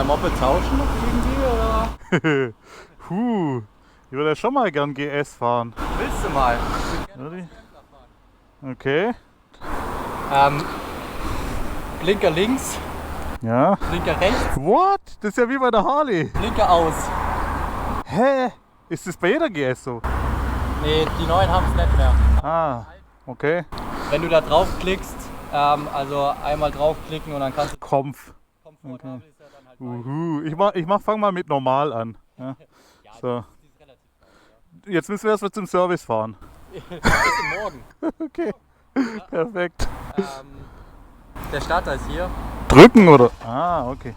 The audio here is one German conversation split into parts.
Moped tauschen irgendwie, oder? Ich würde ja schon mal gern GS fahren. Willst du mal? Okay. Blinker links, Ja. Blinker rechts, What? Das ist ja wie bei der Harley. Blinker aus. Hä? Ist das bei jeder GS so? Nee, die neuen haben es nicht mehr. Ah, okay. Wenn du da draufklickst, also einmal draufklicken und dann kannst du Komf. komfortabel ist ja dann halt Fang mal mit normal an. Ja. So. die ist relativ geil, Jetzt müssen wir erstmal zum Service fahren. ja. Bis morgen. Okay. Perfekt. Der Starter ist hier. Drücken oder? Ah, okay.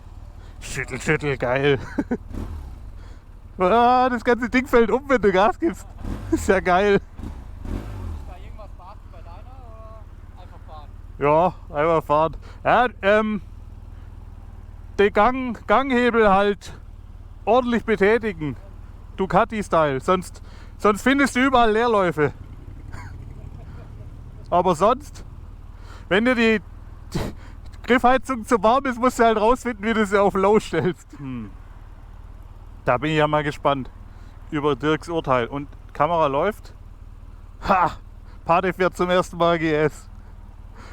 Schüttel, geil. Das ganze Ding fällt um, wenn du Gas gibst. Ist ja geil. Bei irgendwas beachten bei deiner oder einfach fahren? Ja, einmal fahren. Ja, den Ganghebel halt ordentlich betätigen. Ducati-Style. Sonst findest du überall Leerläufe. Aber sonst, wenn dir die Griffheizung zu warm ist, musst du halt rausfinden, wie du sie auf Low stellst. Da bin ich ja mal gespannt über Dirks Urteil. Und Kamera läuft. Ha! Pate fährt zum ersten Mal GS.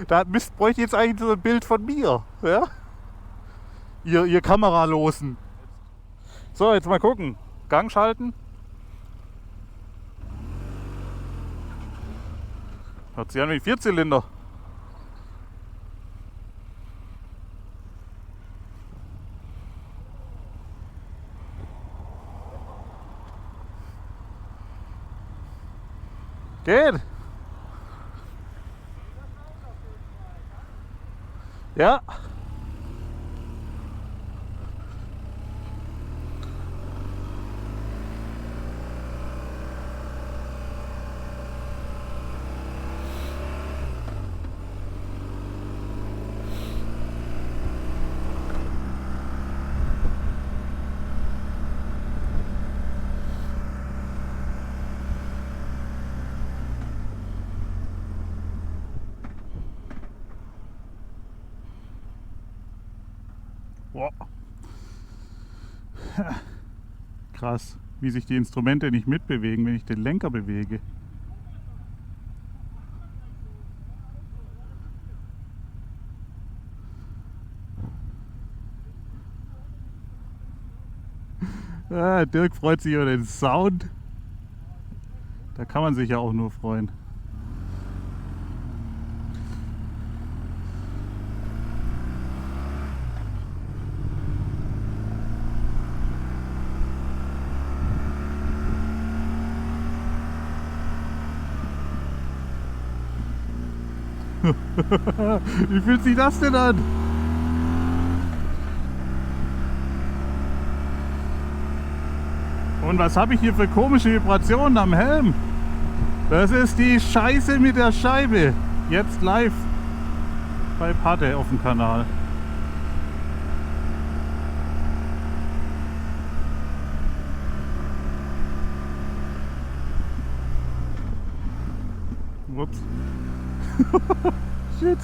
Da bräuchte ich jetzt eigentlich so ein Bild von mir. Ja? Ihr Kameralosen. So, jetzt mal gucken. Gang schalten. Hört sich an wie Vierzylinder. Geht. Ja. Boah. Krass, wie sich die Instrumente nicht mitbewegen, wenn ich den Lenker bewege. Dirk freut sich über den Sound. Da kann man sich ja auch nur freuen. Wie fühlt sich das denn an? Und was habe ich hier für komische Vibrationen am Helm? Das ist die Scheiße mit der Scheibe. Jetzt live bei Pate auf dem Kanal. Ups. Shit.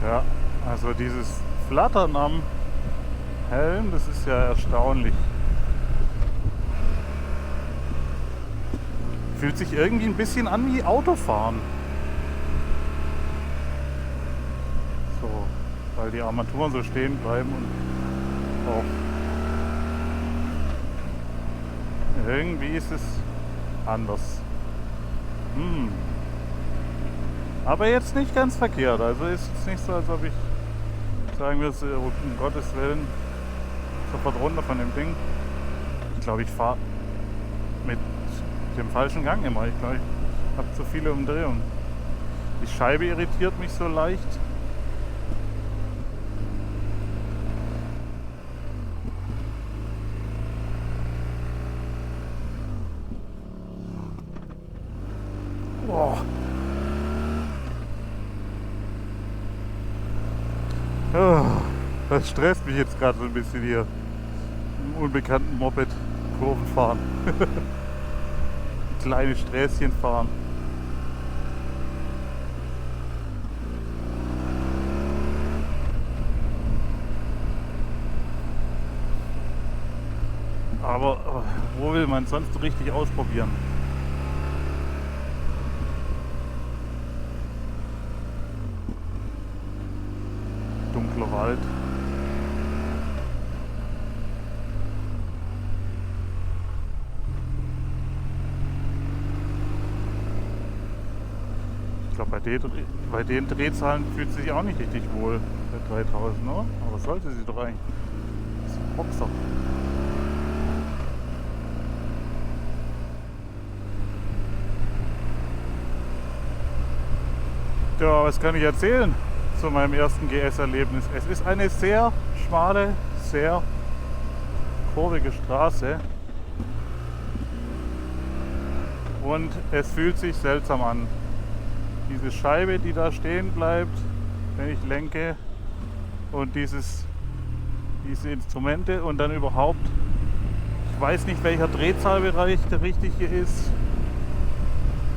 Ja, also dieses Flattern am Helm, das ist ja erstaunlich. Fühlt sich irgendwie ein bisschen an wie Autofahren. So, weil die Armaturen so stehen bleiben und auch irgendwie ist es anders. Aber jetzt nicht ganz verkehrt. Also ist es nicht so, als ob ich sagen würde, um Gottes Willen, sofort runter von dem Ding. Ich glaube, ich fahre mit dem falschen Gang immer. Ich glaube, ich habe zu viele Umdrehungen. Die Scheibe irritiert mich so leicht. Oh. Oh, das stresst mich jetzt gerade so ein bisschen hier. Im unbekannten Moped Kurven fahren. Kleine Sträßchen fahren. Aber wo will man sonst richtig ausprobieren? Dunkler Wald. Ich glaube, bei den Drehzahlen fühlt sie sich auch nicht richtig wohl bei 3000, ne? Aber sollte sie doch eigentlich. Das ist ein Boxer. Ja, was kann ich erzählen zu meinem ersten GS-Erlebnis? Es ist eine sehr schmale, sehr kurvige Straße und es fühlt sich seltsam an. Diese Scheibe, die da stehen bleibt, wenn ich lenke, und diese Instrumente und dann überhaupt, ich weiß nicht, welcher Drehzahlbereich der richtige ist.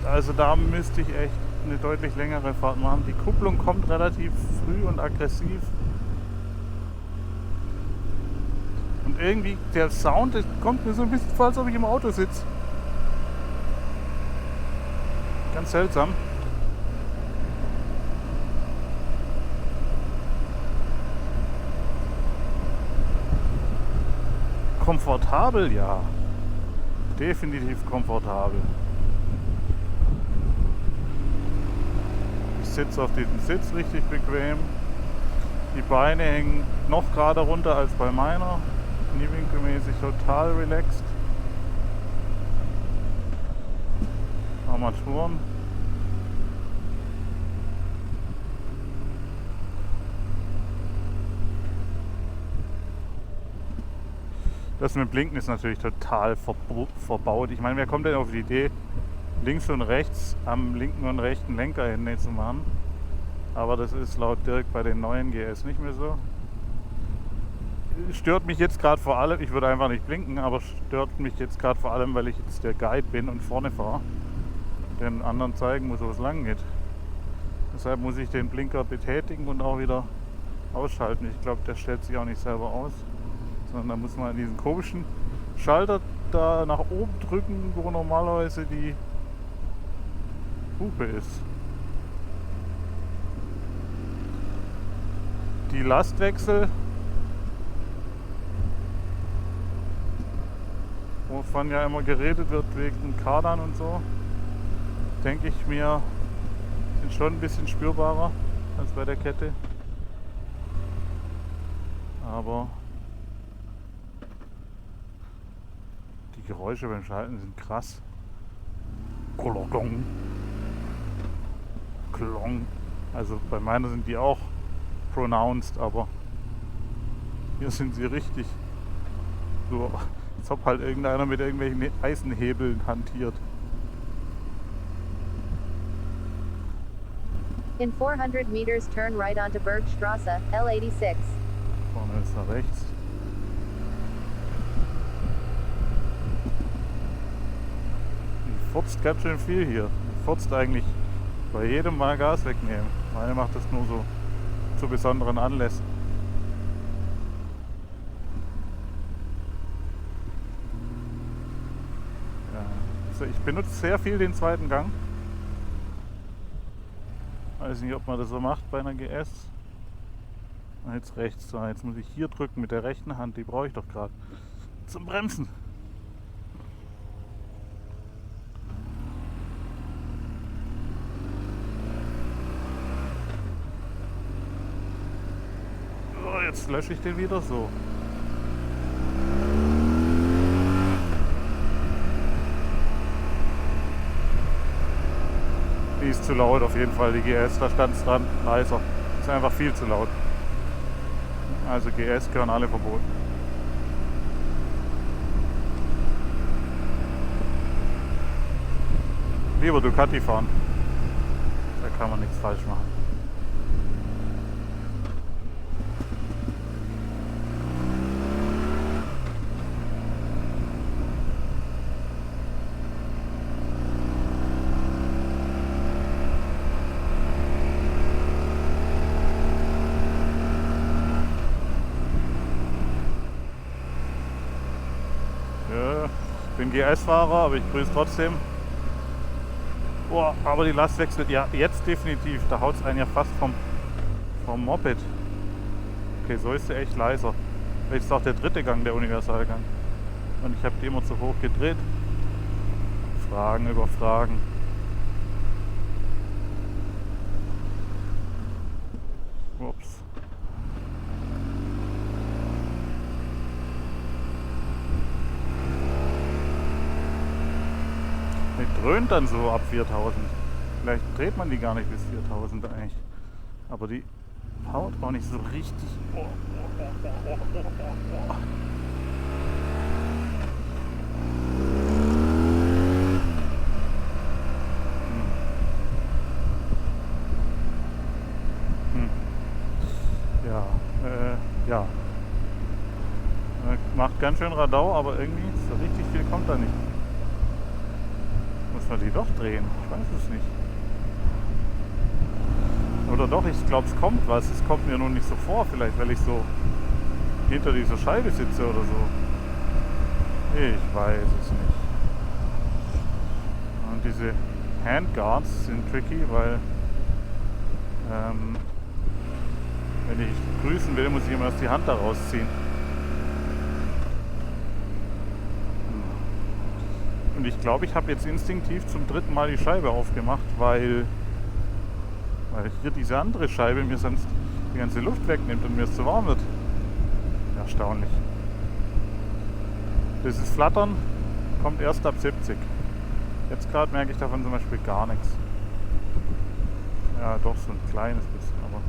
Also da müsste ich echt eine deutlich längere Fahrt machen. Die Kupplung kommt relativ früh und aggressiv. Und irgendwie der Sound, das kommt mir so ein bisschen vor, als ob ich im Auto sitze. Ganz seltsam. Komfortabel, ja. Definitiv komfortabel. Ich sitze auf diesem Sitz richtig bequem. Die Beine hängen noch gerade runter als bei meiner. Kniewinkelmäßig total relaxed. Armaturen. Das mit Blinken ist natürlich total verbaut. Ich meine, wer kommt denn auf die Idee, links und rechts am linken und rechten Lenker hin zu machen? Aber das ist laut Dirk bei den neuen GS nicht mehr so. Stört mich jetzt gerade vor allem, ich würde einfach nicht blinken, aber stört mich jetzt gerade vor allem, weil ich jetzt der Guide bin und vorne fahre. Den anderen zeigen muss, wo es lang geht. Deshalb muss ich den Blinker betätigen und auch wieder ausschalten. Ich glaube, der stellt sich auch nicht selber aus. Sondern da muss man diesen komischen Schalter da nach oben drücken, wo normalerweise die Hupe ist. Die Lastwechsel, wovon ja immer geredet wird wegen Kardan und so, denke ich mir, sind schon ein bisschen spürbarer als bei der Kette. Aber die Geräusche beim Schalten sind krass. Klong. Klong. Also bei meiner sind die auch pronounced, aber hier sind sie richtig. So, als ob halt irgendeiner mit irgendwelchen Eisenhebeln hantiert. In 400 meters, turn right onto Bergstrasse, L86. Vorne ist nach rechts. Die furzt ganz schön viel hier. Die furzt eigentlich bei jedem Mal Gas wegnehmen. Meine macht das nur so zu besonderen Anlässen. Ja, also ich benutze sehr viel den zweiten Gang. Weiß nicht, ob man das so macht bei einer GS. Jetzt rechts. So, jetzt muss ich hier drücken mit der rechten Hand. Die brauche ich doch gerade zum Bremsen. So, jetzt lösche ich den wieder so. Die ist zu laut auf jeden Fall, die GS. Da stand es dran. Leiser. Ist einfach viel zu laut. Also GS gehören alle verboten. Lieber Ducati fahren. kann man nichts falsch machen. Ja, ich bin GS-Fahrer, aber ich grüße trotzdem. Boah, aber die Last wechselt. Ja, jetzt definitiv. Da haut es einen ja fast vom Moped. Okay, so ist sie echt leiser. Vielleicht ist auch der dritte Gang der Universalgang. Und ich habe die immer zu hoch gedreht. Fragen über Fragen. Ups. Die dröhnt dann so ab 4000. Vielleicht dreht man die gar nicht bis 4000 eigentlich. Aber die haut auch nicht so richtig. Ja. Macht ganz schön Radau, aber irgendwie so richtig viel kommt da nicht. Muss man die doch drehen? Ich weiß es nicht. Oder doch, ich glaube, es kommt was. Es kommt mir nur nicht so vor, vielleicht, weil ich so hinter dieser Scheibe sitze oder so. Ich weiß es nicht. Und diese Handguards sind tricky, weil wenn ich grüßen will, muss ich immer erst die Hand da rausziehen. Und ich glaube, ich habe jetzt instinktiv zum dritten Mal die Scheibe aufgemacht, weil hier diese andere Scheibe mir sonst die ganze Luft wegnimmt und mir es zu warm wird. Erstaunlich. Dieses Flattern kommt erst ab 70. Jetzt gerade merke ich davon zum Beispiel gar nichts. Ja, doch so ein kleines bisschen, aber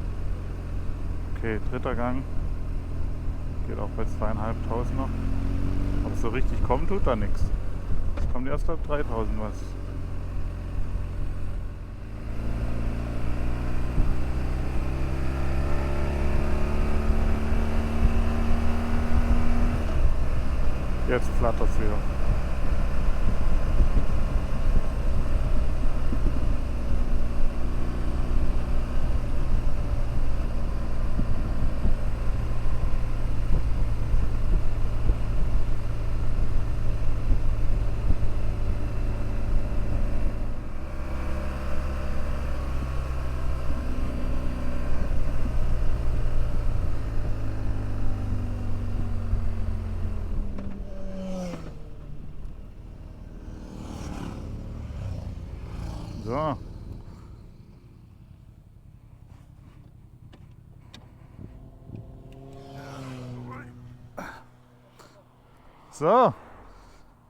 okay, dritter Gang. Geht auch bei 2500 noch. Aber so richtig kommen tut da nichts. Es kommt erst ab 3000 was. Jetzt flattert es wieder. So. So.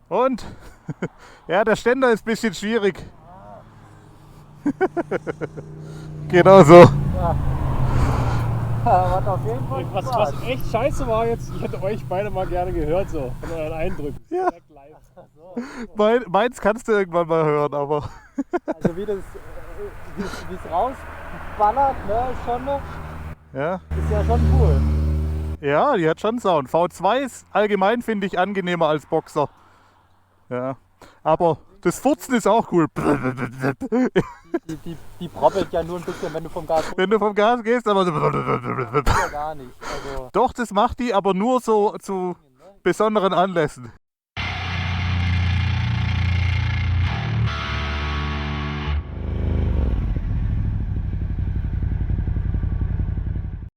Und? Ja, der Ständer ist ein bisschen schwierig. Genau so. Ja. Hat auf jeden Fall Was Spaß. echt scheiße war jetzt, ich hätte euch beide mal gerne gehört, so von euren Eindrücken. Ja. Direkt live. Meins kannst du irgendwann mal hören, aber Also wie es rausballert, ne, ist schon, ja. ist ja schon cool. Ja, die hat schon Sound. V2 ist allgemein, finde ich, angenehmer als Boxer. Ja. Aber das Furzen ist auch cool. Die proppelt ja nur ein bisschen, wenn du vom Gas Wenn du vom Gas gehst, aber ja gar nicht. Also doch, das macht die, aber nur so zu besonderen Anlässen.